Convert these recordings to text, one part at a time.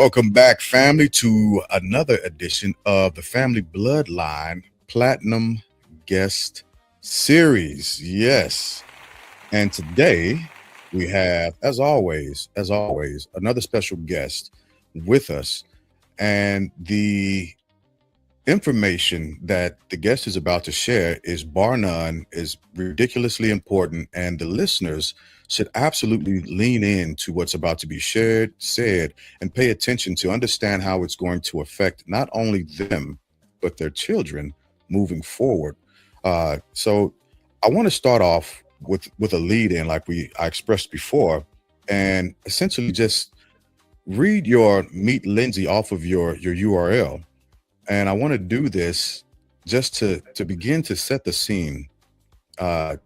Welcome back, family, to another edition of the Family Bloodline Platinum Guest Series. Yes. And today we have, as always, another special guest with us. And the information that the guest is about to share is bar none, is ridiculously important, and the listeners should absolutely lean in to what's about to be shared, said, and pay attention to understand how it's going to affect not only them but their children moving forward. So I want to start off with a lead in, like I expressed before, and essentially just read your Meet Lyndsey off of your URL. And I want to do this just to begin to set the scene, uh,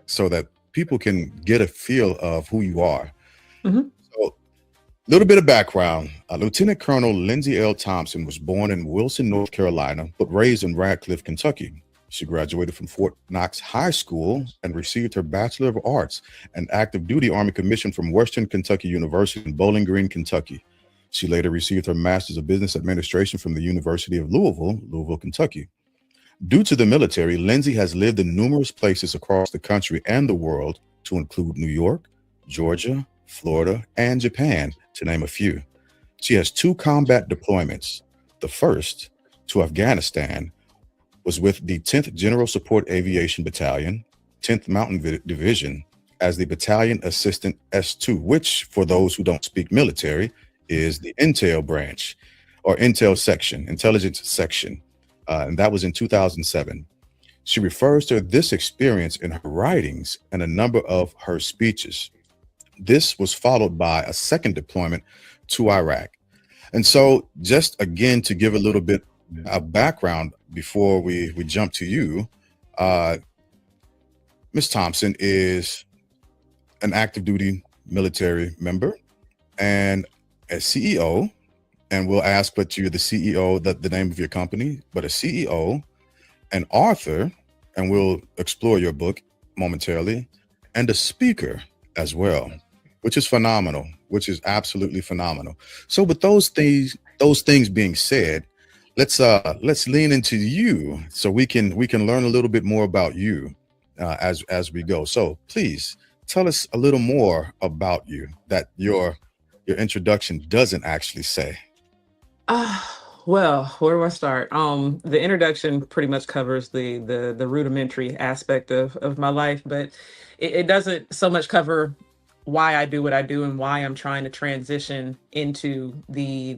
so that people can get a feel of who you are. Mhm. So, a little bit of background. Lieutenant Colonel Lyndsey L. Thompson was born in Wilson, North Carolina, but raised in Radcliffe, Kentucky. She graduated from Fort Knox High School and received her Bachelor of Arts and Active Duty Army Commission from Western Kentucky University in Bowling Green, Kentucky. She later received her Master's of Business Administration from the University of Louisville, Kentucky. Due to the military, Lyndsey has lived in numerous places across the country and the world, to include New York, Georgia, Florida, and Japan, to name a few. She has two combat deployments. The first, to Afghanistan, was with the 10th General Support Aviation Battalion, 10th Mountain Division, as the Battalion Assistant S2, which, for those who don't speak military, is the Intel branch or Intel section, intelligence section. And that was in 2007. She refers to this experience in her writings and a number of her speeches. This was followed by a second deployment to Iraq. And so, just again, to give a little bit of background before we jump to you, Ms. Thompson is an active duty military member and a CEO. And we'll ask what you're the CEO, the name of your company, but a CEO, an author, and we'll explore your book momentarily, and a speaker as well, which is phenomenal, which is absolutely phenomenal. So with those things being said, let's lean into you so we can learn a little bit more about you as we go. So please tell us a little more about you that your introduction doesn't actually say. Well, where do I start? The introduction pretty much covers the rudimentary aspect of my life, but it doesn't so much cover why I do what I do and why I'm trying to transition into the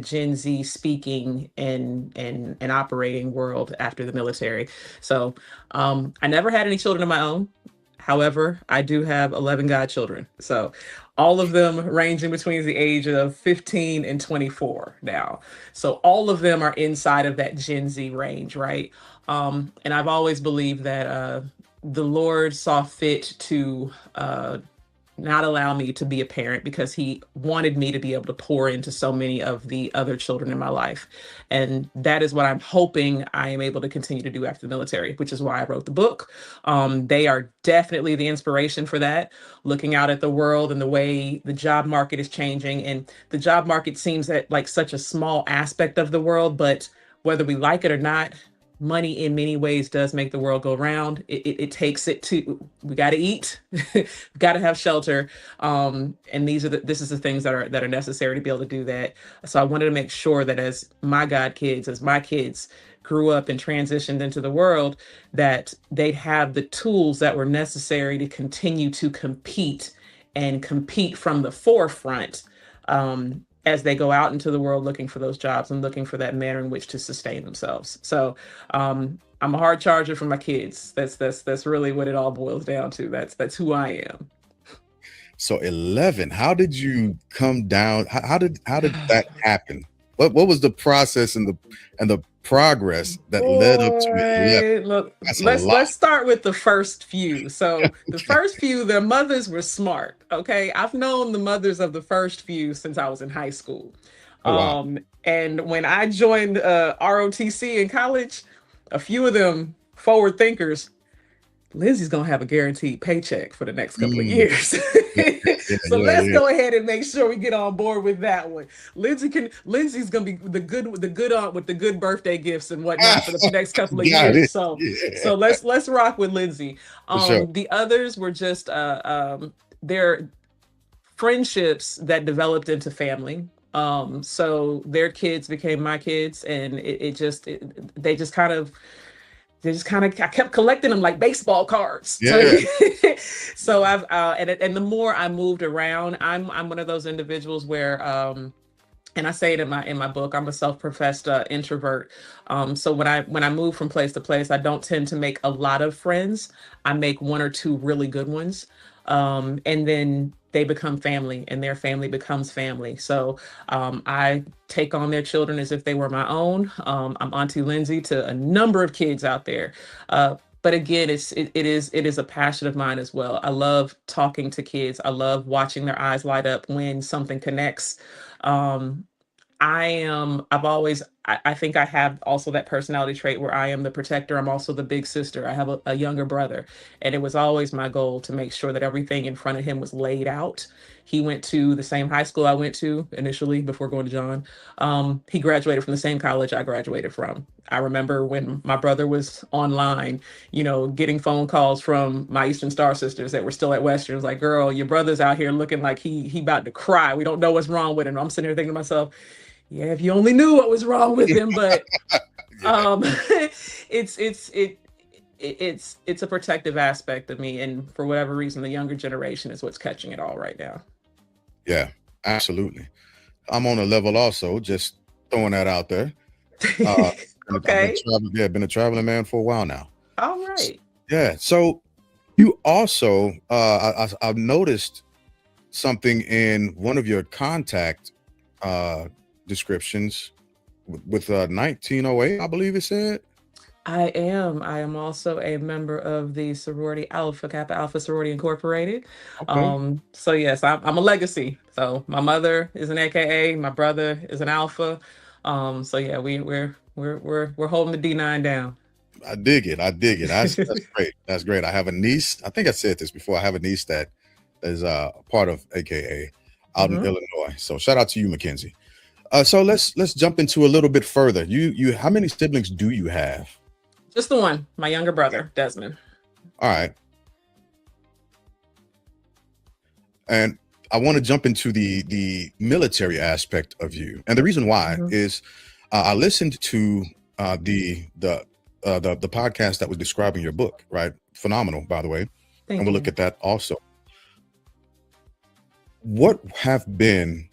Gen Z speaking and operating world after the military. So I never had any children of my own. However, I do have 11 godchildren. So all of them ranging between the age of 15 and 24 now. So all of them are inside of that Gen Z range, right? And I've always believed that the Lord saw fit to not allow me to be a parent because he wanted me to be able to pour into so many of the other children in my life. And that is what I'm hoping I am able to continue to do after the military, which is why I wrote the book. They are definitely the inspiration for that, looking out at the world and the way the job market is changing. And the job market seems like such a small aspect of the world, but whether we like it or not, money in many ways does make the world go round. It takes it to, we got to eat, we got to have shelter. And this is the things that are necessary to be able to do that. So I wanted to make sure that as my kids grew up and transitioned into the world, that they'd have the tools that were necessary to continue to compete and compete from the forefront. As they go out into the world looking for those jobs and looking for that manner in which to sustain themselves. So I'm a hard charger for my kids. That's really what it all boils down to. That's who I am. So 11, how did you come down? How did that happen? What was the process and the progress that led up to 11? Boy, look, That's a lot. let's start with the first few. So the first few, their mothers were smart. Okay, I've known the mothers of the first few since I was in high school. Oh wow. And when I joined ROTC in college, a few of them forward thinkers, Lyndsey's gonna have a guaranteed paycheck for the next couple of Mm, years. Yeah, yeah, So yeah, let's yeah. go ahead and make sure we get on board with that one. Lyndsey's gonna be the good aunt with the good birthday gifts and whatnot for the next couple of Got years. it. So Yeah, so let's rock with Lyndsey. for sure. The others were just their friendships that developed into family. So their kids became my kids, and they just kind of I kept collecting them like baseball cards. So Yeah. so I've and the more I moved around, I'm one of those individuals where and I say it in my book, I'm a self-professed introvert. So when I move from place to place, I don't tend to make a lot of friends. I make one or two really good ones, and then they become family, and their family becomes family. So I take on their children as if they were my own. I'm Auntie Lyndsey to a number of kids out there. But again, it is a passion of mine as well. I love talking to kids. I love watching their eyes light up when something connects. Um, I think I have also that personality trait where I am the protector. I'm also the big sister. I have a younger brother, and it was always my goal to make sure that everything in front of him was laid out. He went to the same high school I went to initially before going to John. He graduated from the same college I graduated from. I remember when my brother was online, getting phone calls from my Eastern Star sisters that were still at Western. It was like, girl, your brother's out here looking like he about to cry. We don't know what's wrong with him. I'm sitting here thinking to myself, yeah, if you only knew what was wrong with him. But Yeah. it's it's a protective aspect of me, and for whatever reason, the younger generation is what's catching it all right now. Yeah, absolutely. I'm on a level also, just throwing that out there. Uh, I've been Okay. traveling, yeah, been a traveling man for a while now. All S- right. Yeah. So you also, I've noticed something in one of your contact uh, descriptions with 1908, I believe it said. I am. I am also a member of the sorority Alpha Kappa Alpha Sorority Incorporated. Okay. So yes, I'm a legacy. So my mother is an AKA, my brother is an Alpha. So yeah, we're holding the D9 down. I dig it. I dig it. That's great. That's great. I have a niece. I think I said this before. I have a niece that is part of AKA out in Mhm. Illinois. So shout out to you, Mackenzie. So let's jump into a little bit further. You how many siblings do you have? Just the one, my younger Okay. brother, Desmond. All right. And I want to jump into the military aspect of you. And the reason why Mhm. is I listened to the podcast that was describing your book, right? Phenomenal, by the way. And Thank we'll look you. at that also. What have been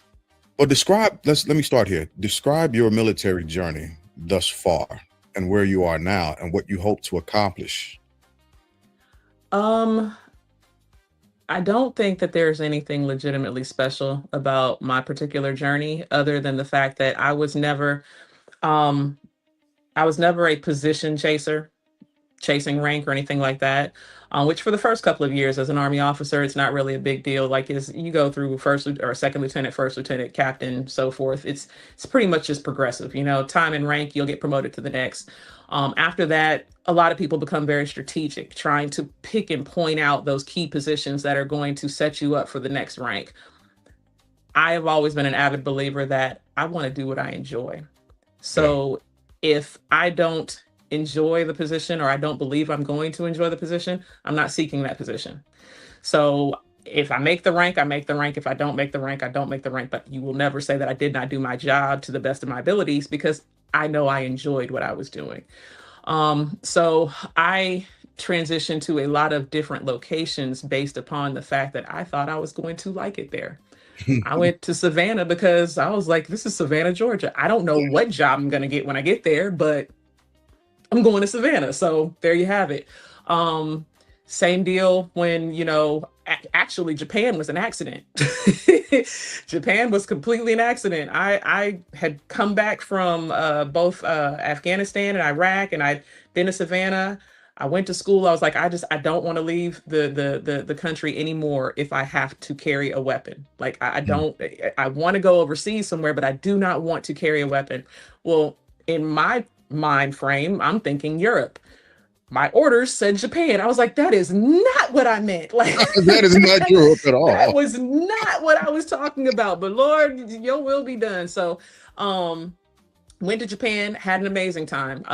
or describe let me start here. Describe your military journey thus far and where you are now and what you hope to accomplish. Um, I don't think that there's anything legitimately special about my particular journey other than the fact that um I was never a position chaser, chasing rank or anything like that. Which for the first couple of years as an army officer, it's not really a big deal. Like is you go through or second lieutenant, first lieutenant, captain, so forth. It's pretty much just progressive. Time and rank, you'll get promoted to the next. After that, a lot of people become very strategic, trying to pick and point out those key positions that are going to set you up for the next rank. I have always been an avid believer that I want to do what I enjoy. Yeah. So if I don't enjoy the position or I don't believe I'm going to enjoy the position, I'm not seeking that position. So if I make the rank, I make the rank. If I don't make the rank, I don't make the rank. But you will never say that I did not do my job to the best of my abilities because I know I enjoyed what I was doing. So I transitioned to a lot of different locations based upon the fact that I thought I was going to like it there. I went to Savannah because I was like, this is Savannah, Georgia. I don't know what job I'm going to get when I get there, but I'm going to Savannah. So there you have it. Um, Same deal when, actually Japan was an accident. Japan was completely an accident. I had come back from both Afghanistan and Iraq, and I'd been to Savannah. I went to school. I was like, I don't want to leave the country anymore if I have to carry a weapon. Like I don't I want to go overseas somewhere, but I do not want to carry a weapon. Well, in my mind frame, I'm thinking Europe. my orders said Japan. I was like, that is not what I meant. Like That is not Europe at that all. was not what I was talking about. But Lord, your will be done. So went to Japan, had an amazing time.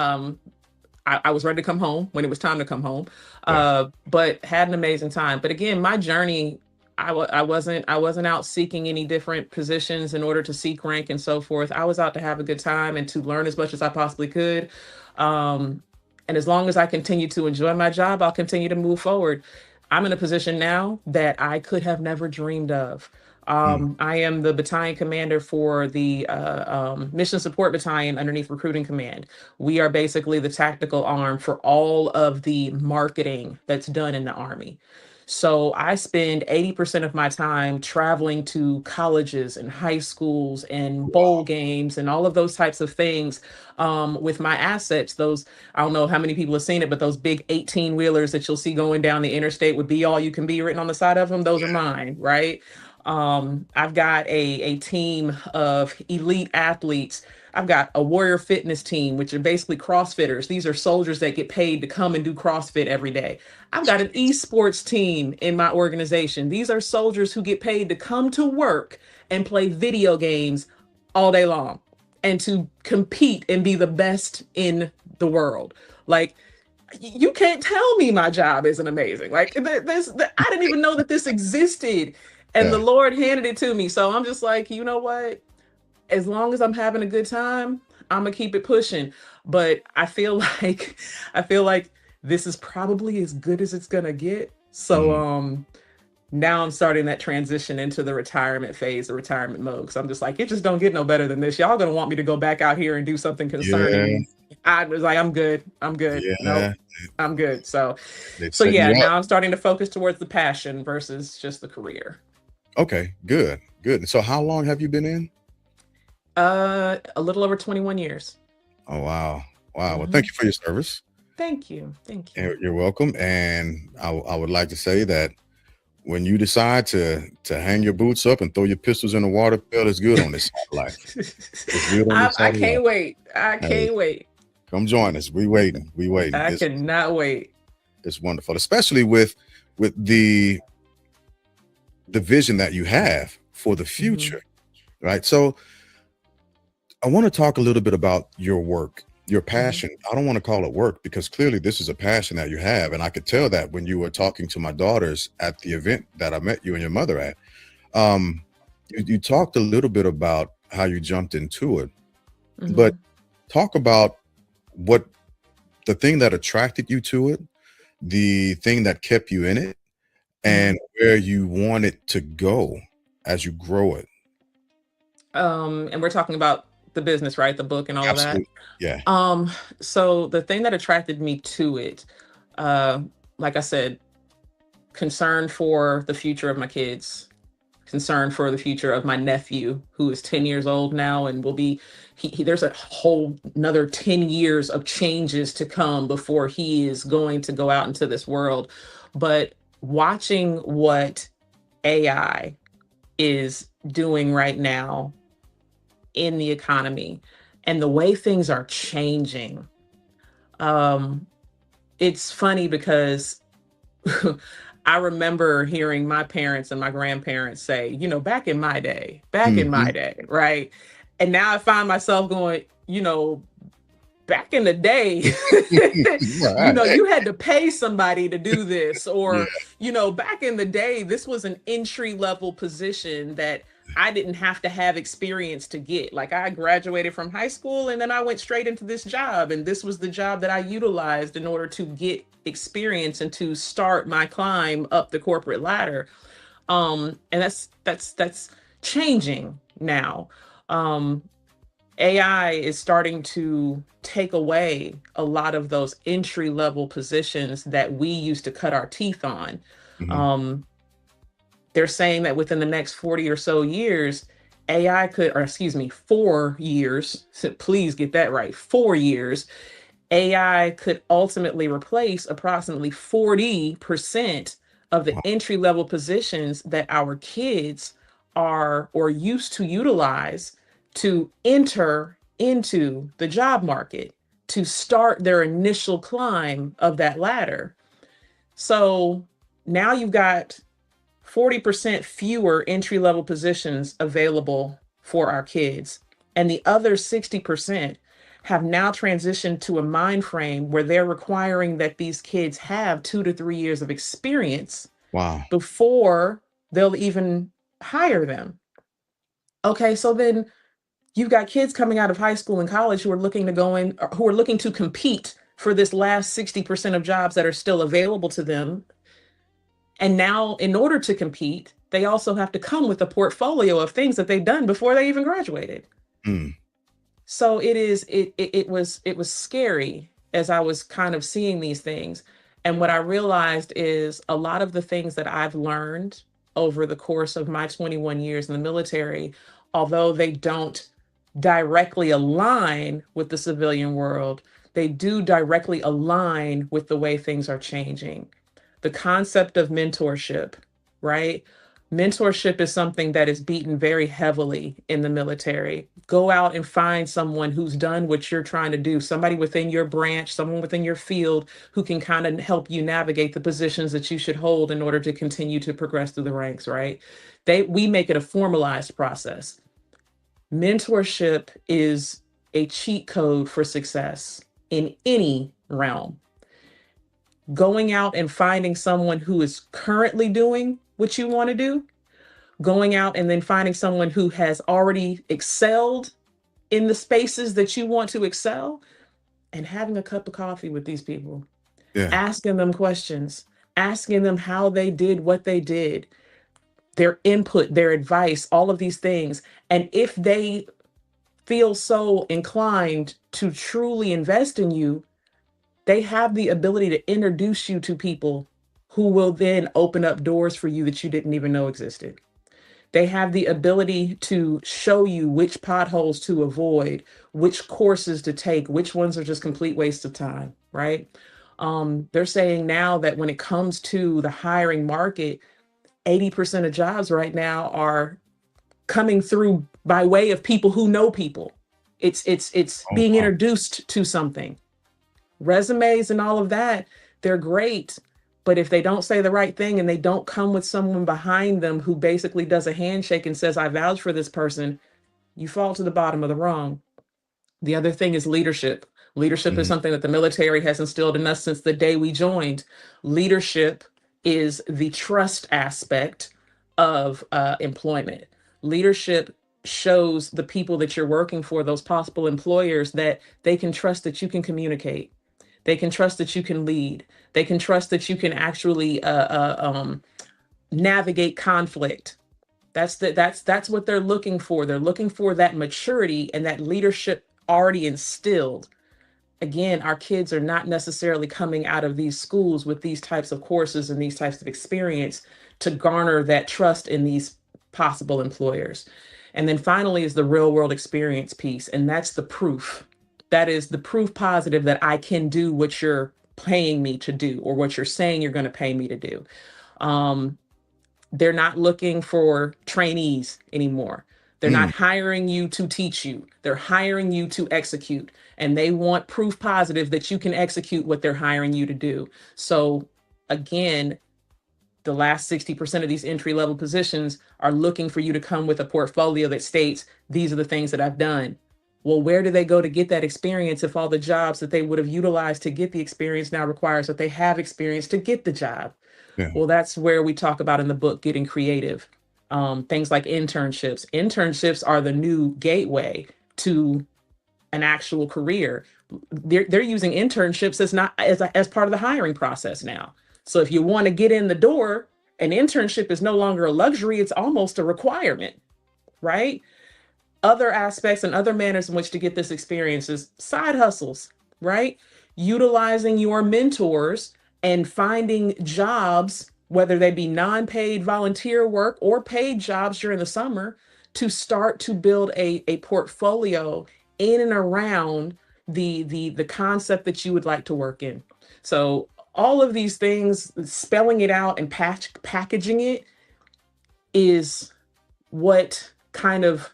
I was ready to come home when it was time to come home, Yeah. but had an amazing time. But again, my journey, I wasn't out seeking any different positions in order to seek rank and so forth. I was out to have a good time and to learn as much as I possibly could. And as long as I continue to enjoy my job, I'll continue to move forward. I'm in a position now that I could have never dreamed of. Mm. I am the battalion commander for the Mission Support Battalion underneath Recruiting Command. We are basically the tactical arm for all of the marketing that's done in the Army. So I spend 80% of my time traveling to colleges and high schools and bowl games and all of those types of things with my assets. Those, I don't know how many people have seen it, but those big 18 wheelers that you'll see going down the interstate with "Be All You Can Be" written on the side of them, those are mine, right? I've got a team of elite athletes. I've got a warrior fitness team, which are basically CrossFitters. These are soldiers that get paid to come and do CrossFit every day. I've got an esports team in my organization. These are soldiers who get paid to come to work and play video games all day long and to compete and be the best in the world. Like, you can't tell me my job isn't amazing. Like, I didn't even know that this existed. And the Yeah. Lord handed it to me. So I'm just like, you know what? As long as I'm having a good time, I'm gonna keep it pushing. But I feel like this is probably as good as it's gonna get. So Mm. now I'm starting that transition into the retirement phase, the retirement mode. Because I'm just like, it just don't get no better than this. Y'all gonna want me to go back out here and do something Yeah. concerning. I was like, I'm good. I'm good. Nope, Yeah. I'm good. So They're so setting yeah, you up. now I'm starting to focus towards the passion versus just the career. Okay. Good. Good. So how long have you been in? A little over 21 years. Oh, wow. Wow. Well, thank Mhm. you for your service. Thank you. Thank you. You're welcome. And I would like to say that when you decide to hang your boots up and throw your pistols in the water pail, it's good on this side of life. It's good on this I side of life. can't wait. I Hey, can't wait. come join us. We waiting. We waiting. I cannot wait. It's wonderful, especially with the vision that you have for the Mhm. future, right? So I want to talk a little bit about your work, your Mhm. passion. I don't want to call it work because clearly this is a passion that you have. And I could tell that when you were talking to my daughters at the event that I met you and your mother at. Um, you talked a little bit about how you jumped into it, but Mhm. talk about what the thing that attracted you to it, the thing that kept you in it, and Mhm. where you want it to go as you grow it. And we're talking about the business, right? The book and all of that. Absolutely. Yeah. Um, so the thing that attracted me to it, uh, like I said, concern for the future of my kids, concern for the future of my nephew, who is 10 years old now and will be, there's a whole another 10 years of changes to come before he is going to go out into this world. But watching what AI is doing right now in the economy and the way things are changing, um, it's funny because I remember hearing my parents and my grandparents say, back in my Mhm. day, right? And now I find myself going, back in the day, Right. you had to pay somebody to do this, Yeah. or, back in the day, this was an entry level position that I didn't have to have experience to get. Like, I graduated from high school and then I went straight into this job, and this was the job that I utilized in order to get experience and to start my climb up the corporate ladder. And that's changing now. Um, AI is starting to take away a lot of those entry level positions that we used to cut our teeth on. Mhm. Um, they're saying that within the next 40 or so years, AI could, or excuse me, 4 years, so please get that right, 4 years, AI could ultimately replace approximately 40% of the Wow. entry level positions that our kids are or used to utilize to enter into the job market. to start their initial climb of that ladder. So now you've got 40% fewer entry level positions available for our kids. And the other 60% have now transitioned to a mind frame where they're requiring that these kids have 2 to 3 years of experience Wow. before they'll even hire them. Okay, so then you've got kids coming out of high school and college who are looking to go in, or who are looking to compete for this last 60% of jobs that are still available to them. And now, in order to compete, they also have to come with a portfolio of things that they've done before they even graduated. Mm. So it was scary as I was kind of seeing these things. And what I realized is a lot of the things that I've learned over the course of my 21 years in the military, although they don't directly align with the civilian world, they do directly align with the way things are changing. The concept of mentorship, right? Mentorship is something that is beaten very heavily in the military. Go out and find someone who's done what you're trying to do, somebody within your branch, someone within your field who can kind of help you navigate the positions that you should hold in order to continue to progress through the ranks, right? We make it a formalized process. Mentorship is a cheat code for success in any realm. Going out and finding someone who is currently doing what you want to do, going out and then finding someone who has already excelled in the spaces that you want to excel, and having a cup of coffee with these people, Yeah. asking them questions, asking them how they did what they did, their input, their advice, all of these things. And if they feel so inclined to truly invest in you, they have the ability to introduce you to people who will then open up doors for you that you didn't even know existed. They have the ability to show you which potholes to avoid, which courses to take, which ones are just complete waste of time, right? They're saying now that when it comes to the hiring market, 80% of jobs right now are coming through by way of people who know people. It's Oh, being wow. introduced to something. Resumes and all of that, they're great. But if they don't say the right thing and they don't come with someone behind them who basically does a handshake and says, I vouch for this person, you fall to the bottom of the rung. The other thing is leadership. Leadership is Mhm. something that the military has instilled in us since the day we joined. Leadership is the trust aspect of employment. Leadership shows the people that you're working for, those possible employers, that they can trust that you can communicate. They can trust that you can lead. They can trust that you can actually navigate conflict. That's what they're looking for. They're looking for that maturity and that leadership already instilled. Again, our kids are not necessarily coming out of these schools with these types of courses and these types of experience to garner that trust in these possible employers. And then finally is the real world experience piece, and that's the proof. That is the proof positive that I can do what you're paying me to do, or what you're saying you're going to pay me to do. Um, they're not looking for trainees anymore. They're not Mm. hiring you to teach you. They're hiring you to execute. And they want proof positive that you can execute what they're hiring you to do. So again, the last 60% of these entry level positions are looking for you to come with a portfolio that states, these are the things that I've done. Well, where do they go to get that experience if all the jobs that they would have utilized to get the experience now requires that they have experience to get the job? Yeah. Well, that's where we talk about in the book getting creative. Things like internships. Internships are the new gateway to an actual career. They're using internships as not as part of the hiring process now. So if you want to get in the door, an internship is no longer a luxury, it's almost a requirement, right? Other aspects and other manners in which to get this experience is side hustles, right? Utilizing your mentors and finding jobs, whether they be non-paid volunteer work or paid jobs during the summer, to start to build a portfolio in and around the concept that you would like to work in. So all of these things, spelling it out and packaging it, is what kind of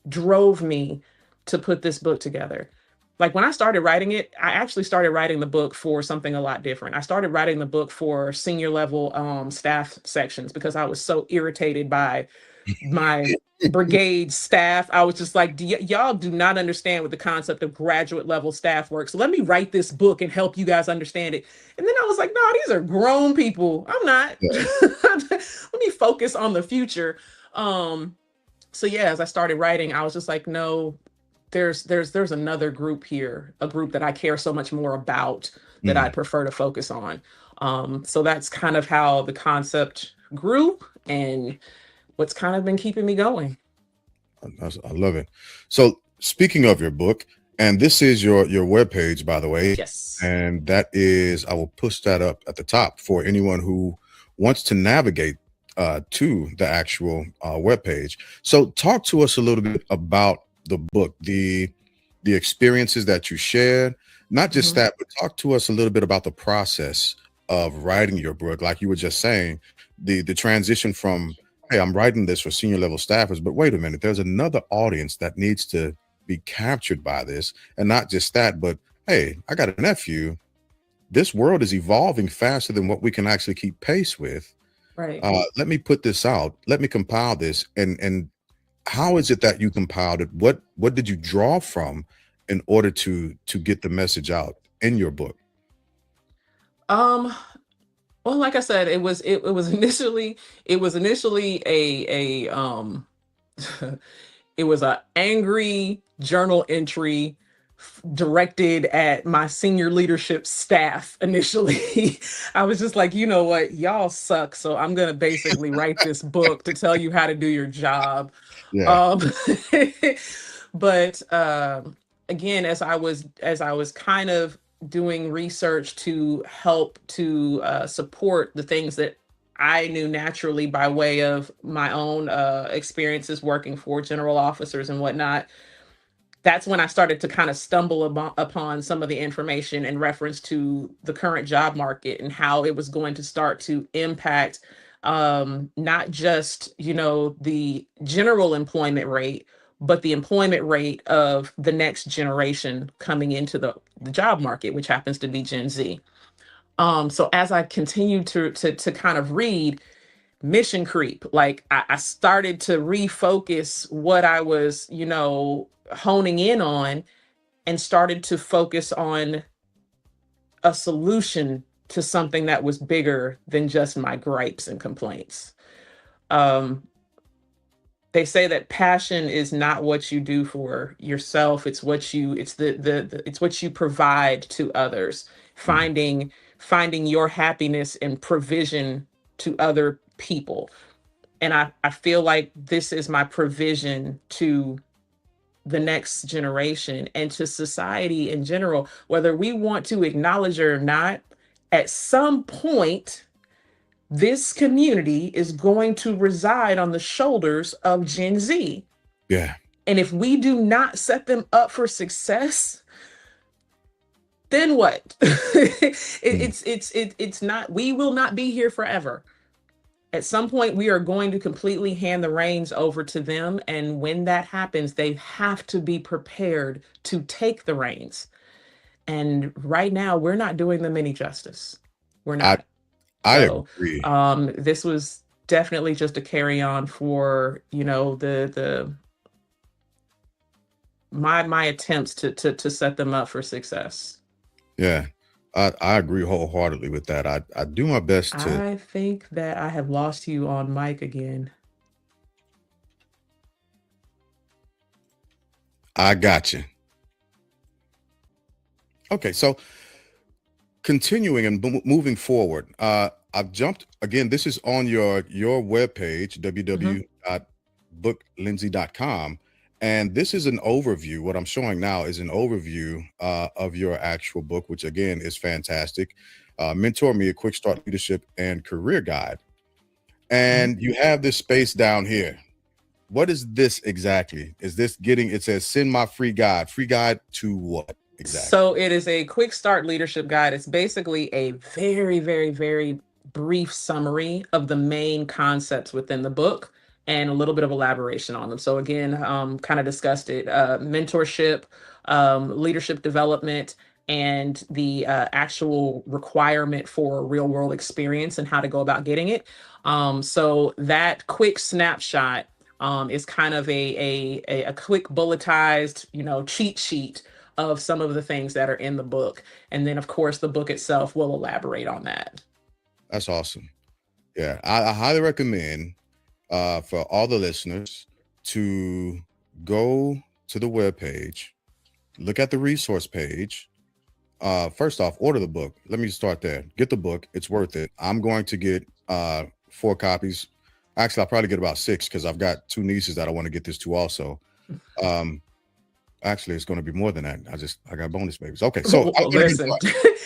drove me to put this book together. like when I started writing it, I actually started writing the book for something a lot different. I started writing the book for senior level staff sections because I was so irritated by my brigade staff. I was just like, y'all do not understand what the concept of graduate level staff works. So let me write this book and help you guys understand it. And then I was like, no, these are grown people. I'm not. Yeah. Let me focus on the future. So yeah, as I started writing, I was just like, no, there's another group here, a group that I care so much more about that Mm. I'd prefer to focus on. So that's kind of how the concept grew and what's kind of been keeping me going. I love it. So speaking of your book, and this is your webpage, by the way, Yes. and that is, I will push that up at the top for anyone who wants to navigate to the actual webpage. So talk to us a little bit about the book, the experiences that you shared, not just Mhm. that, but talk to us a little bit about the process of writing your book. Like you were just saying, the transition from, hey, I'm writing this for senior level staffers, but wait a minute, there's another audience that needs to be captured by this. And not just that, but hey, I got a nephew. This world is evolving faster than what we can actually keep pace with. Right. Let me put this out. Let me compile this. And how is it that you compiled it? What did you draw from in order to get the message out in your book? Um, well, like I said, it was initially a it was a angry journal entry directed at my senior leadership staff initially. I was just like, you know what, y'all suck. So I'm gonna basically write this book to tell you how to do your job. Yeah. Um, but again, as I was kind of doing research to help to support the things that I knew naturally by way of my own experiences working for general officers and whatnot, that's when I started to kind of stumble upon some of the information in reference to the current job market and how it was going to start to impact not just, you know, the general employment rate, but the employment rate of the next generation coming into the job market, which happens to be Gen Z. So as I continued to kind of read, mission creep, like I started to refocus what I was, you know, honing in on and started to focus on a solution to something that was bigger than just my gripes and complaints. Um, they say that passion is not what you do for yourself, it's what you it's it's what you provide to others. Mhm. Finding your happiness and provision to other people. And I feel like this is my provision to the next generation and to society in general, whether we want to acknowledge it or not. At some point, this community is going to reside on the shoulders of Gen Z. Yeah. And if we do not set them up for success, then what? Mm. It's not, we will not be here forever. At some point, we are going to completely hand the reins over to them. And when that happens, they have to be prepared to take the reins. And right now, we're not doing them any justice. We're I not. I So agree. this was definitely just a carry on for, you know, the my attempts to set them up for success. Yeah. I agree wholeheartedly with that. I do my best to. I think that I have lost you on mic again. I got you. Okay, so continuing and moving forward, I've jumped again. This is on your webpage, Mhm. www.booklindsey.com, and this is an overview. What I'm showing now is an overview of your actual book, which again is fantastic. Mentor Me: A Quick Start Leadership and Career Guide, Mhm. and you have this space down here. What is this exactly? Is this getting? It says send my free guide. Free guide to what exactly? So it is a quick start leadership guide. It's basically a very, very, very brief summary of the main concepts within the book and a little bit of elaboration on them. So again, kind of discussed it, mentorship, leadership development, and the actual requirement for real world experience and how to go about getting it. So that quick snapshot is kind of a quick bulletized, cheat sheet of some of the things that are in the book. And then, of course, the book itself will elaborate on that. That's awesome. Yeah, I highly recommend for all the listeners to go to the webpage, look at the resource page. First off, order the book. Let me start there. Get the book. It's worth it. I'm going to get 4 copies. Actually, I'll probably get about 6 because I've got 2 nieces that I want to get this to also. Actually, it's going to be more than that. I got bonus babies. Okay, so listen,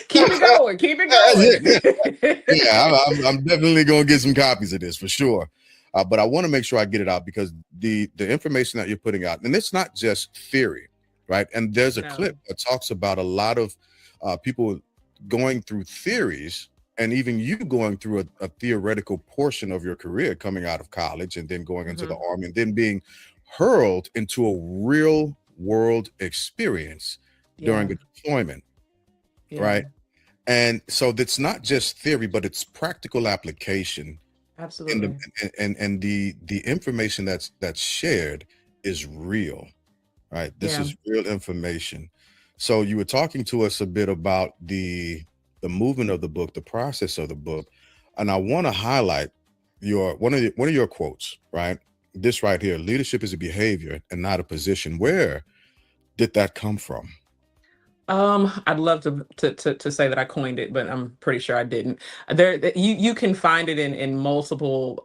keep it going. Keep it going. Yeah, I'm definitely going to get some copies of this for sure. But I want to make sure I get it out because the information that you're putting out, and it's not just theory, right? And there's a clip that talks about a lot of people going through theories, and even you going through a theoretical portion of your career coming out of college and then going into the Army and then being hurled into a real world experience during a deployment, right? And so that's not just theory, but it's practical application. Absolutely. And the information that's shared is real, right? This is real information. So you were talking to us a bit about the movement of the book, the process of the book, and I want to highlight one of your quotes, right? This right here: leadership is a behavior and not a position. Where did that come from? I'd love to say that I coined it, but I'm pretty sure I didn't. You can find it in multiple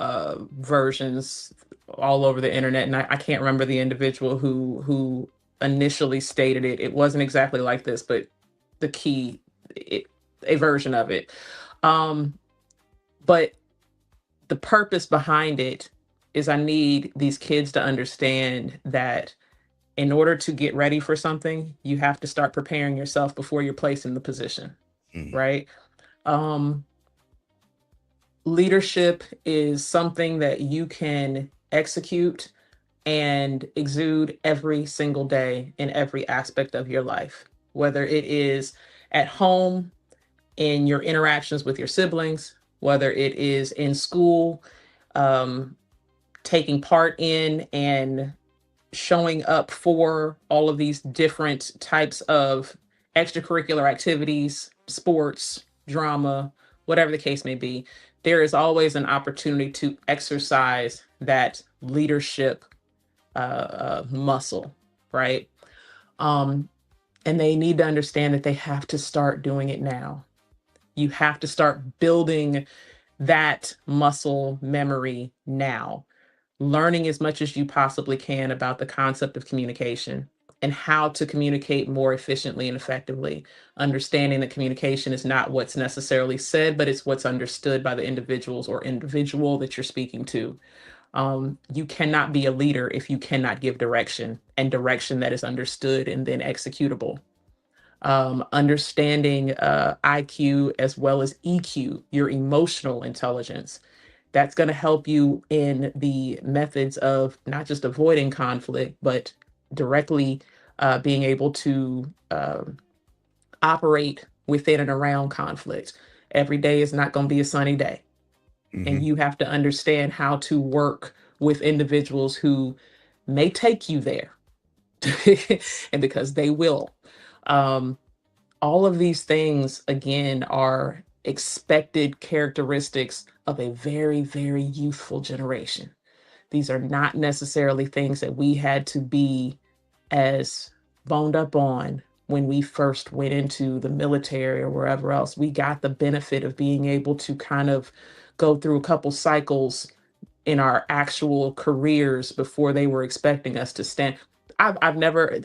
versions all over the internet, and I can't remember the individual who initially stated it. It wasn't exactly like this, but a version of it. But the purpose behind it is I need these kids to understand that in order to get ready for something, you have to start preparing yourself before you're placed in the position, right? Leadership is something that you can execute and exude every single day in every aspect of your life, whether it is at home, in your interactions with your siblings, whether it is in school, taking part in and showing up for all of these different types of extracurricular activities, sports, drama, whatever the case may be. There is always an opportunity to exercise that leadership muscle, right? And they need to understand that they have to start doing it now. You have to start building that muscle memory now, learning as much as you possibly can about the concept of communication and how to communicate more efficiently and effectively, understanding that communication is not what's necessarily said, but it's what's understood by the individuals or individual that you're speaking to. You cannot be a leader if you cannot give direction, and direction that is understood and then executable. Understanding IQ as well as EQ, your emotional intelligence. That's going to help you in the methods of not just avoiding conflict, but directly being able to operate within and around conflict. Every day is not going to be a sunny day. And you have to understand how to work with individuals who may take you there. And because they will. All of these things, again, are expected characteristics of a very, very youthful generation. These are not necessarily things that we had to be as boned up on when we first went into the military or wherever else. We got the benefit of being able to kind of go through a couple cycles in our actual careers before they were expecting us to stand. I've never...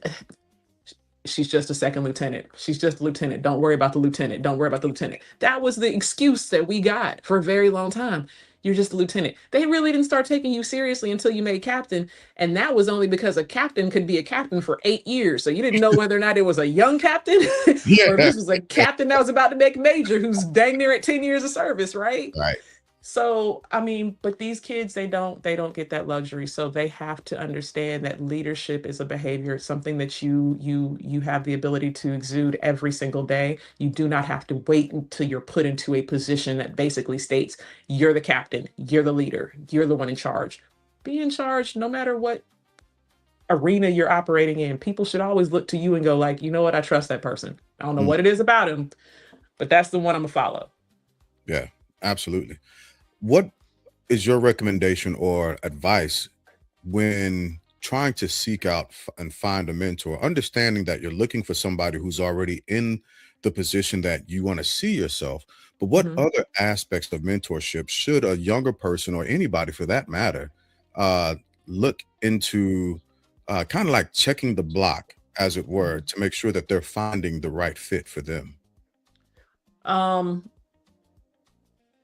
She's just a second lieutenant. She's just a lieutenant. Don't worry about the lieutenant. Don't worry about the lieutenant. That was the excuse that we got for a very long time. You're just a lieutenant. They really didn't start taking you seriously until you made captain. And that was only because a captain could be a captain for 8 years. So you didn't know whether or not it was a young captain or this was a captain that was about to make major who's dang near at 10 years of service, right? Right. So, I mean, but these kids, they don't get that luxury. So they have to understand that leadership is a behavior, it's something that you have the ability to exude every single day. You do not have to wait until you're put into a position that basically states you're the captain, you're the leader, you're the one in charge. Be in charge no matter what arena you're operating in. People should always look to you and go like, you know what, I trust that person. I don't know Mm, what it is about him, but that's the one I'm gonna follow. yeah, absolutely. What is your recommendation or advice when trying to seek out and find a mentor, understanding that you're looking for somebody who's already in the position that you want to see yourself? But what Mhm. other aspects of mentorship should a younger person or anybody for that matter uh, look into, kind of like checking the block, as it were, Mhm. to make sure that they're finding the right fit for them? Um,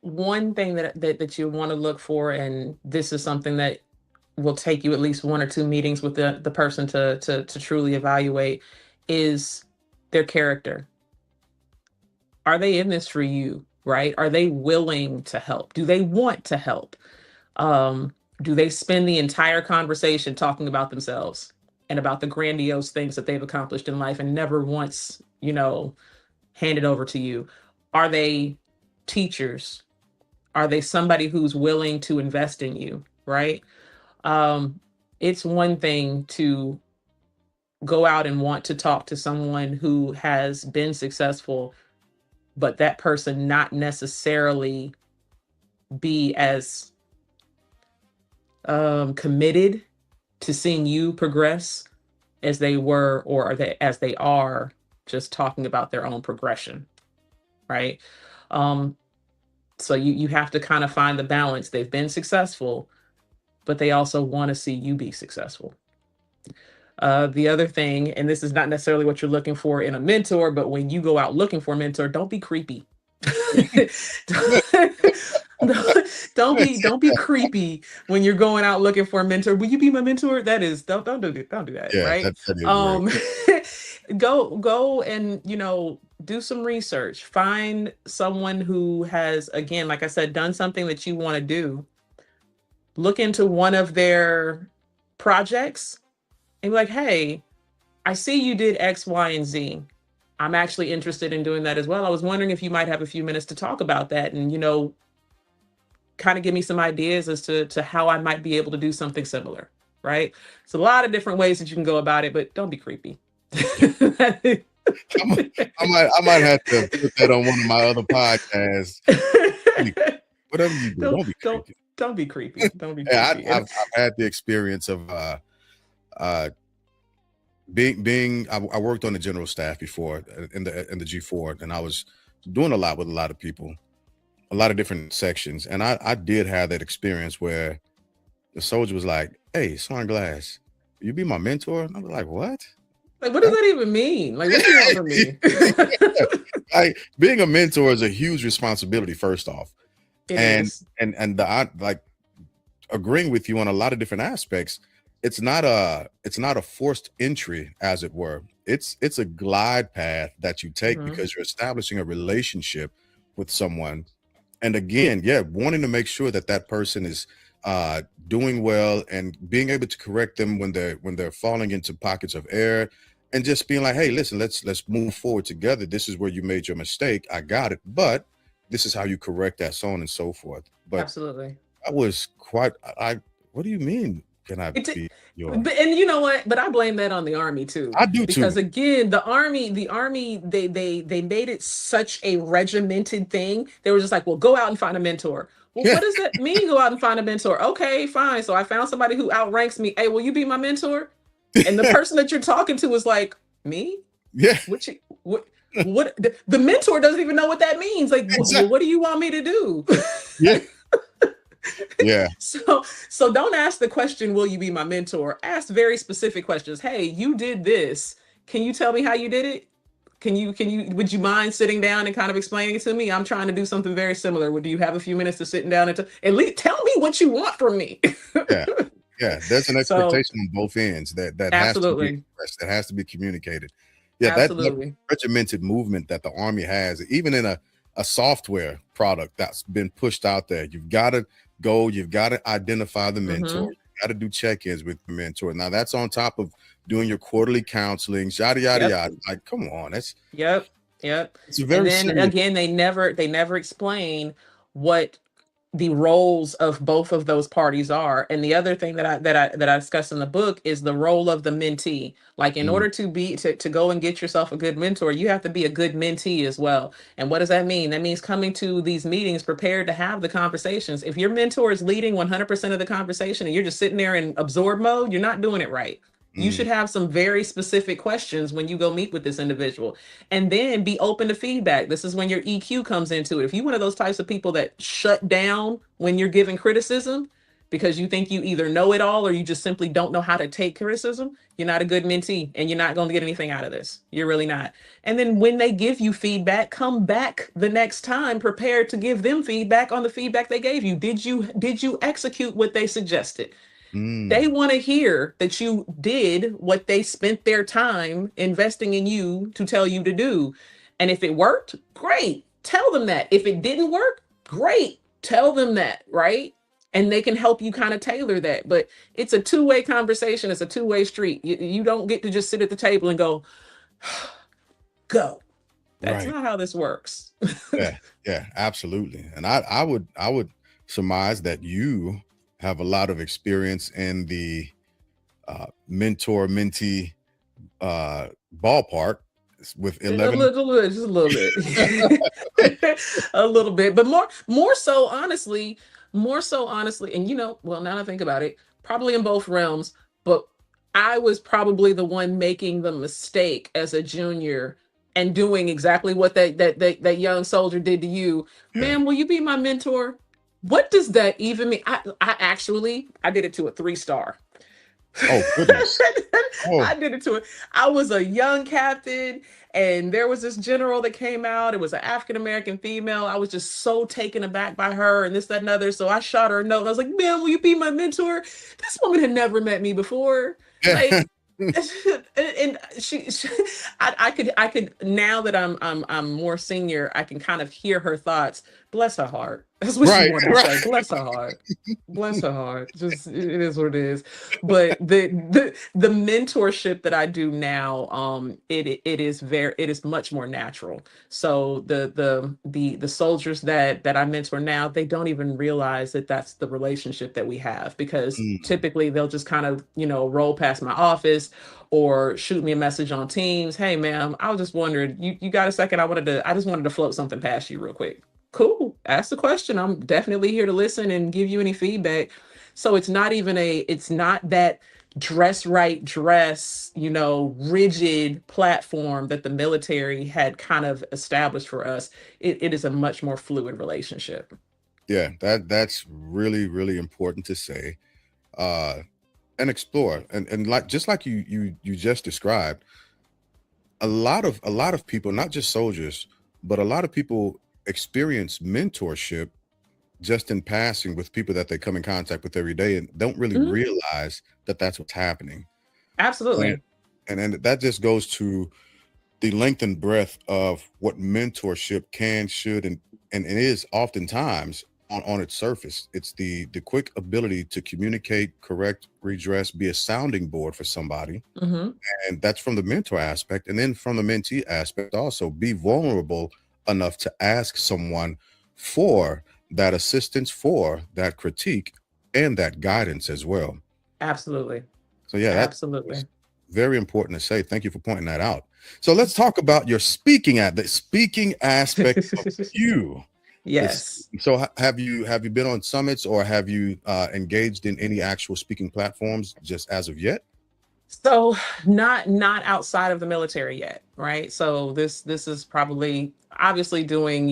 One thing that you want to look for, and this is something that will take you at least one or two meetings with the person to truly evaluate, is their character. Are they in this for you? Right? Are they willing to help? Do they want to help? Um, do they spend the entire conversation talking about themselves and about the grandiose things that they've accomplished in life and never once, hand it over to you? Are they teachers? Are they somebody who's willing to invest in you? Right? Um, it's one thing to go out and want to talk to someone who has been successful, but that person not necessarily be as committed to seeing you progress as they were, or as they are, just talking about their own progression, right? Um, so you have to kind of find the balance. They've been successful, but they also want to see you be successful. The other thing, and this is not necessarily what you're looking for in a mentor, but when you go out looking for a mentor, don't be creepy. Don't be creepy when you're going out looking for a mentor. Will you be my mentor? That is, don't do that, Yeah, right? that is weird. Um, go and do some research. Find someone who has, again, like I said, done something that you want to do. Look into one of their projects and be like, hey, I see you did X, Y, and Z. I'm actually interested in doing that as well. I was wondering if you might have a few minutes to talk about that and, kind of give me some ideas as to how I might be able to do something similar. Right. It's a lot of different ways that you can go about it, but don't be creepy. Yeah. I might have to put that on one of my other podcasts. Whatever you do, don't don't be don't creepy. don't be creepy. Don't be Yeah, creepy. I've had the experience of uh I worked on the general staff before in the G4, and I was doing a lot with a lot of people, a lot of different sections, and I did have that experience where the soldier was like, "Hey, Sunglass, you be my mentor?" And I was like, "What?" Like, what does that even mean? Like, what do you want from me? Like, being a mentor is a huge responsibility, first off, It and is. I like agreeing with you on a lot of different aspects. It's not a forced entry, as it were. It's a glide path that you take Mhm. because you're establishing a relationship with someone. And again, yeah, wanting to make sure that that person is doing well and being able to correct them when they're falling into pockets of error, and just being like, hey, listen, let's move forward together. This is where you made your mistake. I got it, but this is how you correct that, so on and so forth. But Absolutely. I was quite I what do you mean, can I It, be your? and you know what? But I blame that on the army too, I do because too. again, the army, they made it such a regimented thing. They were just like, well, go out and find a mentor. Well, Yeah, what does that mean? Go out and find a mentor? Okay, fine. So I found somebody who outranks me. Hey, will you be my mentor? And the person that you're talking to is like, me? yeah, What you what the mentor doesn't even know what that means. Like, well, exactly. what do you want me to do? Yeah, yeah, So don't ask the question, will you be my mentor? Ask very specific questions. Hey, you did this. Can you tell me how you did it? Would you mind sitting down and kind of explaining it to me? I'm trying to do something very similar. Would you have a few minutes to sit down and at least tell me what you want from me? yeah, yeah. There's an So expectation on both ends that has to be absolutely. expressed, that has to be communicated. Yeah, that Absolutely. regimented movement that the army has, even in a software product that's been pushed out there. You've got to go, you've got to identify the mentor, Mm-hmm. you've got to do check-ins with the mentor. Now that's on top of doing your quarterly counseling, yada yada Yep. yada. Like, come on, Yep. Yep. it's a And very then serious. again, they never explain what the roles of both of those parties are. And the other thing that I discuss in the book is the role of the mentee. Like, in Mm, order to go and get yourself a good mentor, you have to be a good mentee as well. And what does that mean? That means coming to these meetings prepared to have the conversations. If your mentor is leading 100% of the conversation and you're just sitting there in absorb mode, you're not doing it right. You mm, should have some very specific questions when you go meet with this individual, and then be open to feedback. This is when your EQ comes into it. If you're one of those types of people that shut down when you're giving criticism because you think you either know it all or you just simply don't know how to take criticism, you're not a good mentee and you're not going to get anything out of this. You're really not. And then when they give you feedback, come back the next time prepared to give them feedback on the feedback they gave you. Did you execute what they suggested? They mm. want to hear that you did what they spent their time investing in you to tell you to do. And if it worked, great. Tell them that. If it didn't work, great. Tell them that, right? And they can help you kind of tailor that. But it's a two-way conversation. It's a two-way street. You don't get to just sit at the table and go, go. That's Right. not how this works. Yeah, yeah, absolutely. And I would surmise that you have a lot of experience in the mentor mentee ballpark with A 11. little bit, just a little bit, a little bit, but more so, honestly, and well, now I think about it, probably in both realms, but I was probably the one making the mistake as a junior and doing exactly what that young soldier did to you. Yeah. Man, will you be my mentor? What does that even mean? I did it to a 3-star. Oh goodness. Oh I did it to it. I was a young captain, and there was this general that came out. It was an African American female. I was just so taken aback by her and this, that, and other. So I shot her a note. I was like, "Man, will you be my mentor?" This woman had never met me before. yeah. Like, and I could now that I'm more senior, I can kind of hear her thoughts. Bless her heart. That's what she Right, wanted to right. say. Bless her heart. Bless her heart. Just, it is what it is. But the mentorship that I do now, it is much more natural. So the soldiers that I mentor now, they don't even realize that that's the relationship that we have, because Mm, typically they'll just kind of, roll past my office or shoot me a message on Teams. Hey, ma'am, I was just wondering, you got a second? I just wanted to float something past you real quick. Cool. Ask the question. I'm definitely here to listen and give you any feedback. So it's not that dress right dress, rigid platform that the military had kind of established for us. It is a much more fluid relationship. yeah, that's really, really important to say. Uh and explore. And like just like you just described, a lot of people, not just soldiers, but a lot of people experience mentorship just in passing with people that they come in contact with every day and don't really Mhm. realize that that's what's happening. And Absolutely. and then that just goes to the length and breadth of what mentorship can, should, and it is oftentimes on its surface. It's the quick ability to communicate, correct, redress, be a sounding board for somebody. Hmm. And that's from the mentor aspect. And then from the mentee aspect, also be vulnerable enough to ask someone for that assistance, for that critique, and that guidance as well. Absolutely. So yeah, that's Absolutely. very important to say. Thank you for pointing that out. So let's talk about your speaking, at the speaking aspect of you. This, Yes. so have you been on summits, or have you engaged in any actual speaking platforms just as of yet? So, not outside of the military yet, right? So this is probably, obviously, doing,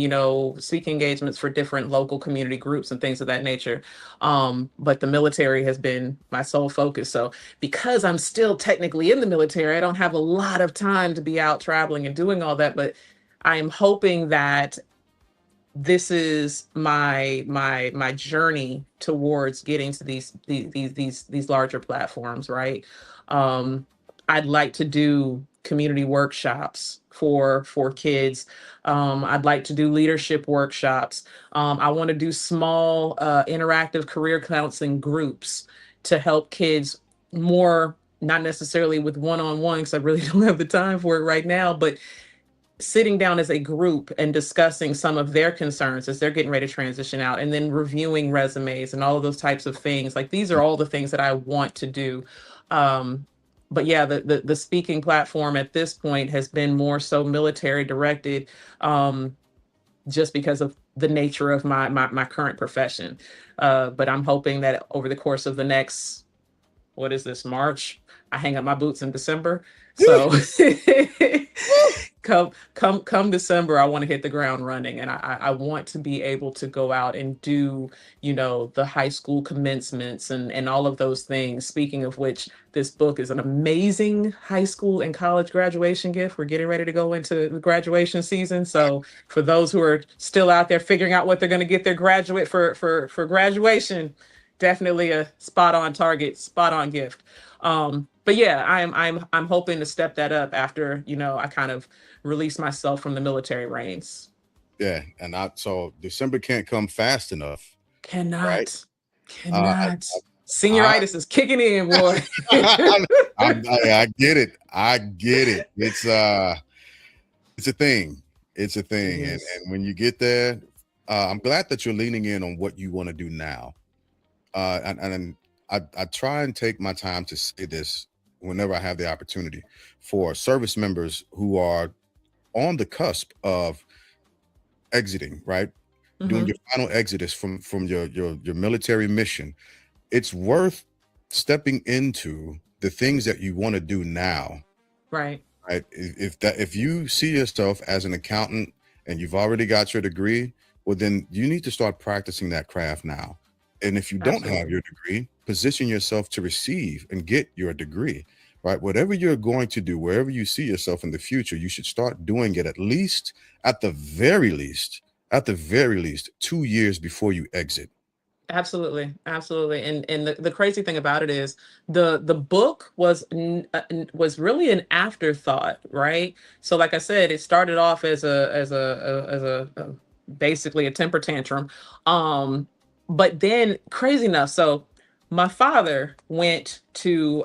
speaking engagements for different local community groups and things of that nature. But the military has been my sole focus. So because I'm still technically in the military, I don't have a lot of time to be out traveling and doing all that. But I am hoping that this is my journey towards getting to these larger platforms, right? um I'd like to do community workshops for kids. I'd like to do leadership workshops. I want to do small interactive career counseling groups to help kids more, not necessarily with one-on-one, because I really don't have the time for it right now, but sitting down as a group and discussing some of their concerns as they're getting ready to transition out, and then reviewing resumes and all of those types of things. Like, these are all the things that I want to do. But yeah, the speaking platform at this point has been more so military directed, just because of the nature of my current profession. But I'm hoping that over the course of the next, what is this, March? I hang up my boots in December. So come December, I want to hit the ground running, and I want to be able to go out and do, the high school commencements and all of those things. Speaking of which, this book is an amazing high school and college graduation gift. We're getting ready to go into the graduation season. So for those who are still out there figuring out what they're going to get their graduate for graduation, definitely a spot on target, spot on gift. But yeah, I'm hoping to step that up after, I kind of release myself from the military reins. Yeah, and so December can't come fast enough. Cannot. Right? Senioritis is kicking in, boy. I get it. It's a thing. It's a thing. Yes. And when you get there, I'm glad that you're leaning in on what you want to do now. And I try and take my time to say this whenever I have the opportunity for service members who are on the cusp of exiting, right? Doing your final exodus from your military mission. It's worth stepping into the things that you want to do now. Right. Right. If you see yourself as an accountant and you've already got your degree, well, then you need to start practicing that craft now. And if you don't have your degree, position yourself to receive and get your degree, right? Whatever you're going to do, wherever you see yourself in the future, you should start doing it at the very least, 2 years before you exit. Absolutely. And the crazy thing about it is the book was really an afterthought, right? So like I said, it started off as a basically a temper tantrum. But then, crazy enough, so my father went to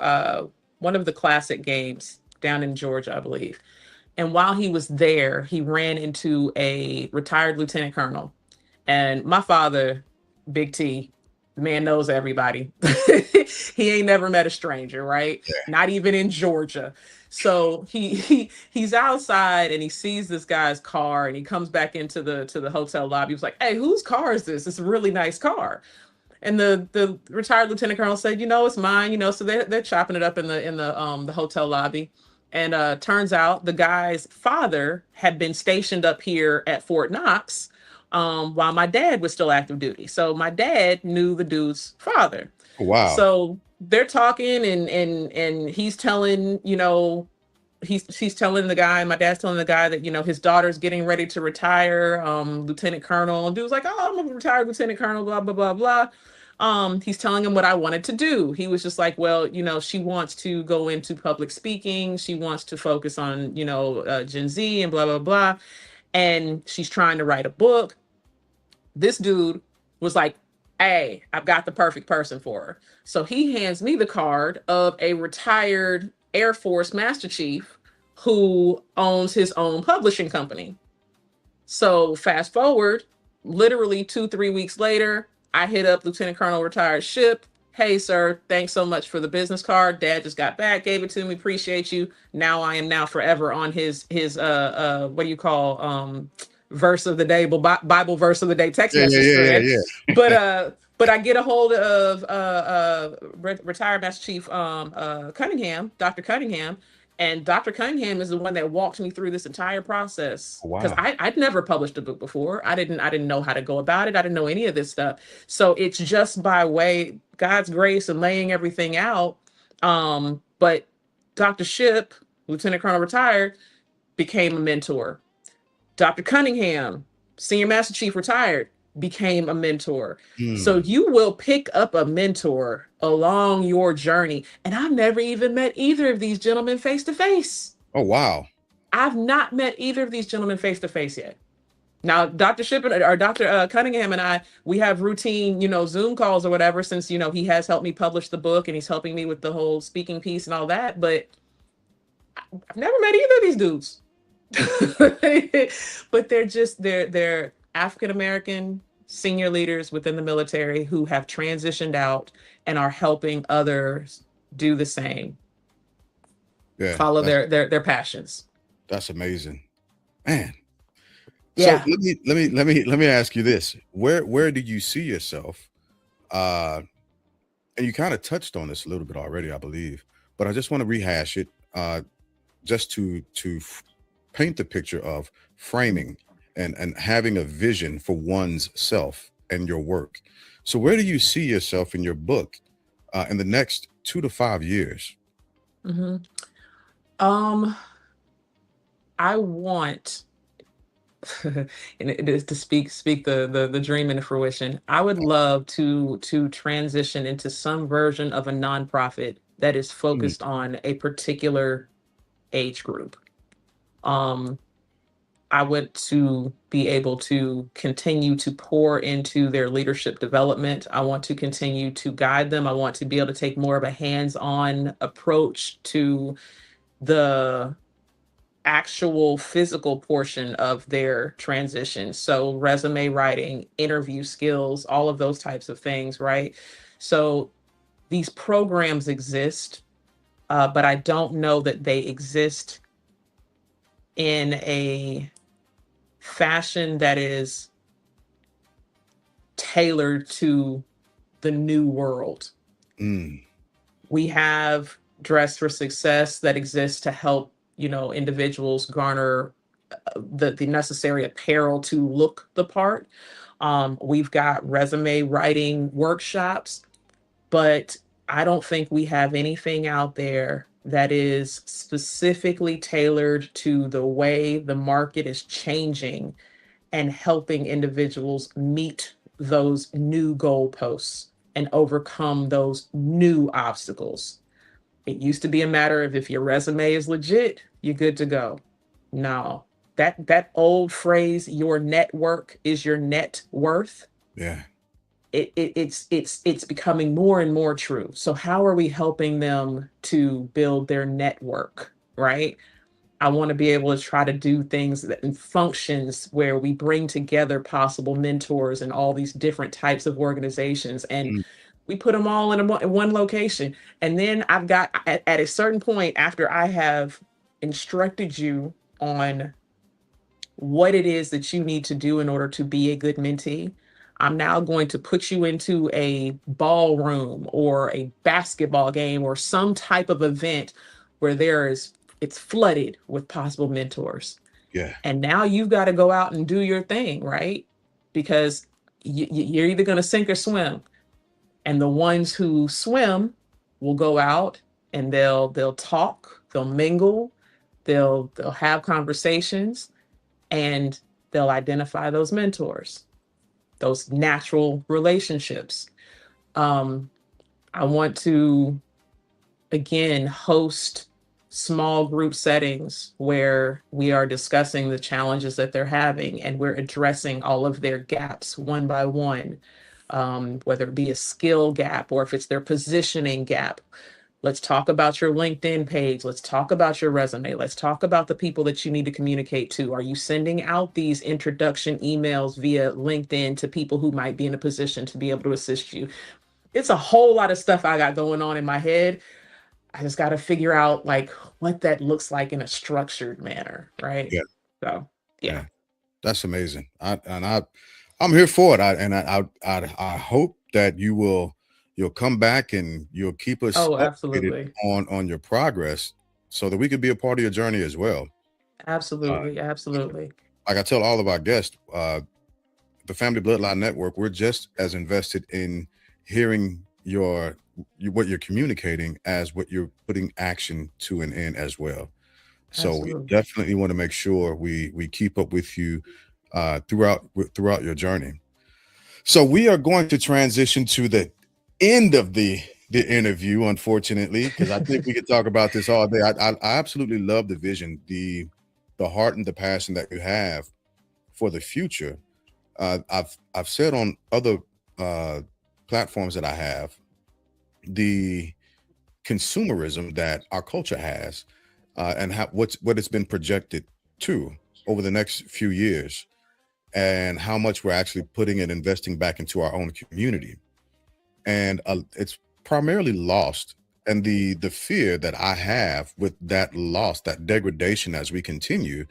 one of the Classic games down in Georgia, I believe. And while he was there, he ran into a retired lieutenant colonel. And my father, Big T, the man knows everybody. He ain't never met a stranger, right? Yeah. Not even in Georgia. So he's outside and he sees this guy's car, and he comes back into the hotel lobby. He was like, "Hey, whose car is this? It's a really nice car." And the retired lieutenant colonel said, "It's mine." So they're chopping it up in the hotel lobby. And turns out the guy's father had been stationed up here at Fort Knox while my dad was still active duty. So my dad knew the dude's father. Wow. So they're talking, and he's telling, he's telling the guy, my dad's telling the guy that, his daughter's getting ready to retire, lieutenant colonel. And dude's like, "Oh, I'm a retired lieutenant colonel, blah, blah, blah, blah." He's telling him what I wanted to do. He was just like, "Well, she wants to go into public speaking. She wants to focus on, Gen Z and blah, blah, blah. And she's trying to write a book." This dude was like, "Hey, I've got the perfect person for her." So he hands me the card of a retired Air Force Master Chief who owns his own publishing company. So fast forward, literally 2-3 weeks later, I hit up Lieutenant Colonel Retired Ship. "Hey, sir, thanks so much for the business card. Dad just got back, gave it to me. Appreciate you. Now I am now forever on his what do you call verse of the day, Bible verse of the day text message thread." Yeah. But I get a hold of retired Master Chief Cunningham, Dr. Cunningham, and Dr. Cunningham is the one that walked me through this entire process. Because I'd never published a book before. I didn't know how to go about it. I didn't know any of this stuff. So it's just by way God's grace and laying everything out. But Dr. Ship, Lieutenant Colonel retired, became a mentor. Dr. Cunningham, Senior Master Chief retired, became a mentor. So you will pick up a mentor along your journey. And I've never even met either of these gentlemen face to face. Oh, wow. I've not met either of these gentlemen face to face yet. Now, Dr. Shippen or Dr. Cunningham and I, we have routine, Zoom calls or whatever, since, he has helped me publish the book and he's helping me with the whole speaking piece and all that. But I've never met either of these dudes. But they're African American senior leaders within the military who have transitioned out and are helping others do the same. Yeah, Follow their passions. that's amazing, man. So Yeah. let me ask you this: where do you see yourself? And you kind of touched on this a little bit already, I believe, but I just want to rehash it, just to paint the picture of framing and having a vision for one's self and your work. So where do you see yourself in your book in the next 2 to 5 years? hmm Um, I want and it is to speak the dream into fruition. I would love to transition into some version of a nonprofit that is Mm, focused on a particular age group. Um, I want to be able to continue to pour into their leadership development. I want to continue to guide them. I want to be able to take more of a hands-on approach to the actual physical portion of their transition. So, resume writing, interview skills, all of those types of things, right? So, these programs exist, but I don't know that they exist in a fashion that is tailored to the new world. mm, We have Dress for Success that exists to help, individuals garner the necessary apparel to look the part. We've got resume writing workshops, but I don't think we have anything out there that is specifically tailored to the way the market is changing and helping individuals meet those new goalposts and overcome those new obstacles. It used to be a matter of if your resume is legit, you're good to go. No, that old phrase, your network is your net worth. yeah, It's becoming more and more true. So how are we helping them to build their network, right? I want to be able to try to do things that and functions where we bring together possible mentors and all these different types of organizations, and mm, we put them all in one location. And then I've got at a certain point, after I have instructed you on what it is that you need to do in order to be a good mentee, I'm now going to put you into a ballroom or a basketball game or some type of event where it's flooded with possible mentors. yeah, And now you've got to go out and do your thing, right? Because you're either going to sink or swim. And the ones who swim will go out and they'll talk, they'll mingle, they'll have conversations, and they'll identify those mentors, those natural relationships. Um, I want to, again, host small group settings where we are discussing the challenges that they're having and we're addressing all of their gaps one by one, whether it be a skill gap or if it's their positioning gap. Let's talk about your LinkedIn page. Let's talk about your resume. Let's talk about the people that you need to communicate to. Are you sending out these introduction emails via LinkedIn to people who might be in a position to be able to assist you? It's a whole lot of stuff I got going on in my head. I just got to figure out like what that looks like in a structured manner, right? yeah, So, yeah. yeah. That's amazing. I'm here for it. I hope that you'll come back and you'll keep us Oh, updated absolutely. on your progress so that we could be a part of your journey as well. Uh, Absolutely. Absolutely. like I tell all of our guests, the Family Bloodline Network, we're just as invested in hearing what you're communicating as what you're putting action to and in as well. So we Absolutely. definitely want to make sure we keep up with you throughout your journey. So we are going to transition to the end of the the interview, unfortunately, because I think we could talk about this all day. I absolutely love the vision, the heart and the passion that you have for the future. I've said on other platforms that I have, the consumerism that our culture has, and what it's been projected to over the next few years, and how much we're actually putting and investing back into our own community, and it's primarily lost. And the fear that I have with that loss, that degradation as we continue,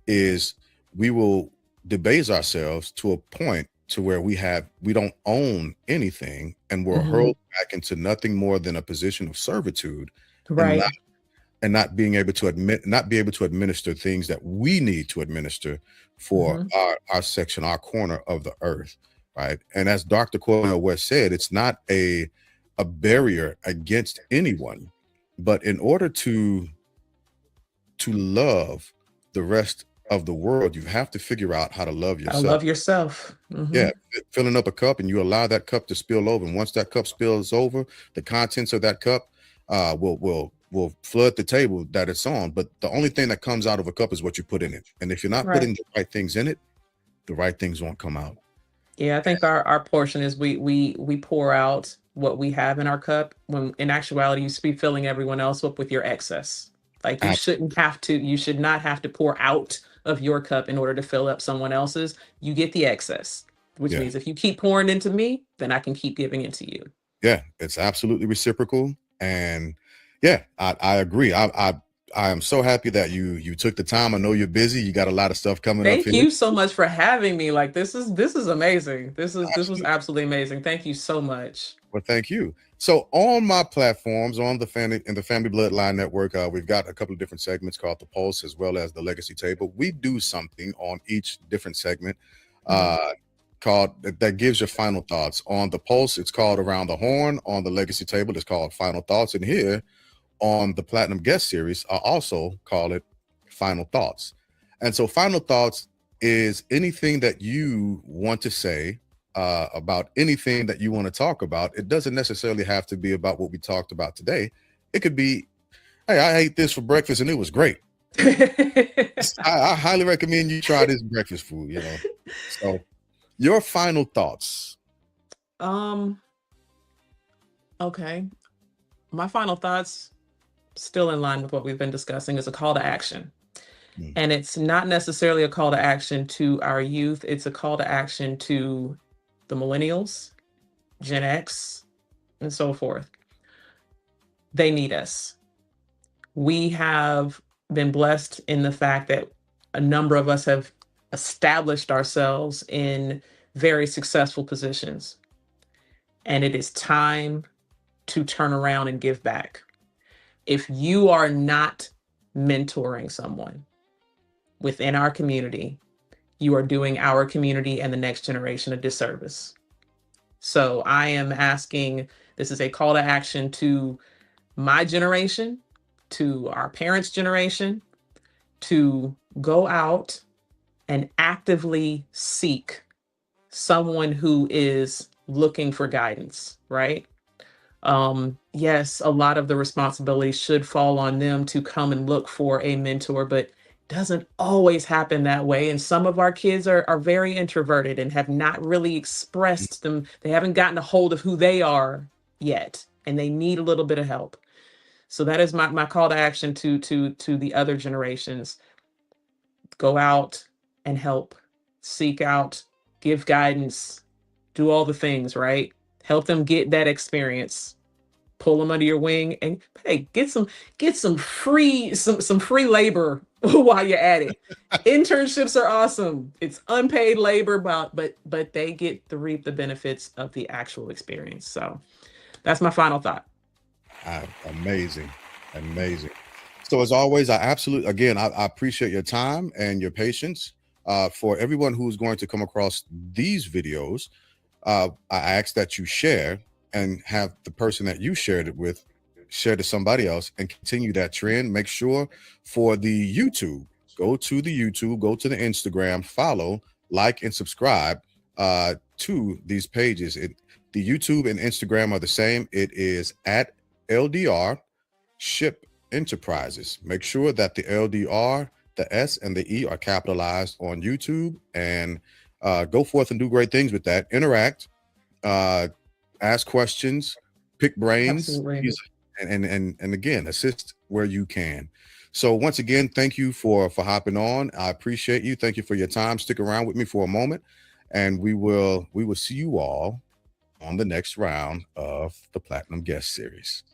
is we will debase ourselves to a point to where we don't own anything, and we're Mhm. hurled back into nothing more than a position of servitude, and Right. not being able to not be able to administer things that we need to administer for Mhm. our section, our corner of the earth, right? And as Dr. Cornell West said, it's not a barrier against anyone, but in order to love the rest of the world, you have to figure out how to love I yourself. love yourself. Yeah, Mhm. filling up a cup and you allow that cup to spill over, and once that cup spills over, the contents of that cup will flood the table that it's on. But the only thing that comes out of a cup is what you put in it. And if you're not Right. putting the right things in it, the right things won't come out. Yeah, I think our portion is we pour out what we have in our cup when in actuality you should be filling everyone else up with your excess. Like Absolutely. you should not have to pour out of your cup in order to fill up someone else's. You get the excess, which Yeah. means if you keep pouring into me, then I can keep giving it to you. Yeah. It's absolutely reciprocal. And yeah, I agree. I am so happy that you took the time. I know you're busy. You got a lot of stuff coming up Thank here. you so much for having me. Like this is amazing. This was Absolutely. absolutely amazing. Thank you so much. Well, thank you. So on my platforms, on the Family Bloodline Network, we've got a couple of different segments called the Pulse as well as the Legacy Table. We do something on each different segment Mhm. uh, called that gives your final thoughts. On the Pulse, it's called Around the Horn. On the Legacy Table, it's called Final Thoughts. And here on the Platinum Guest Series, I also call it Final Thoughts. And so, Final Thoughts is anything that you want to say about anything that you want to talk about. It doesn't necessarily have to be about what we talked about today. It could be, hey, I ate this for breakfast and it was great. I highly recommend you try this breakfast food, you know. So, your final thoughts. um, okay. My final thoughts, still in line with what we've been discussing, is a call to action. Mm, And it's not necessarily a call to action to our youth, it's a call to action to the millennials, Gen X, and so forth. They need us. We have been blessed in the fact that a number of us have established ourselves in very successful positions. And it is time to turn around and give back. If you are not mentoring someone within our community, you are doing our community and the next generation a disservice. So I am asking, this is a call to action to my generation, to our parents' generation, to go out and actively seek someone who is looking for guidance, right? Yes, a lot of the responsibility should fall on them to come and look for a mentor, but doesn't always happen that way. And some of our kids are very introverted and have not really mm, expressed them. They haven't gotten a hold of who they are yet, and they need a little bit of help. So that is my call to action to the other generations. Go out and help, seek out, give guidance, do all the things, right? Help them get that experience, pull them under your wing, and hey, get some free labor while you're at it. Internships are awesome. It's unpaid labor, but they get to reap the benefits of the actual experience. So that's my final thought. amazing, amazing. So as always, I absolutely again I appreciate your time and your patience. For everyone who's going to come across these videos, I ask that you share and have the person that you shared it with share to somebody else and continue that trend. Make sure for the YouTube, go to the YouTube, go to the Instagram, follow, like, and subscribe to these pages. The YouTube and Instagram are the same. It is at LDR Ship Enterprises. Make sure that the LDR, the S, and the E are capitalized on YouTube, and go forth and do great things with that. Interact, ask questions, pick brains, Absolutely. and again, assist where you can. So once again, thank you for hopping on. I appreciate you. Thank you for your time. Stick around with me for a moment, and we will see you all on the next round of the Platinum Guest Series.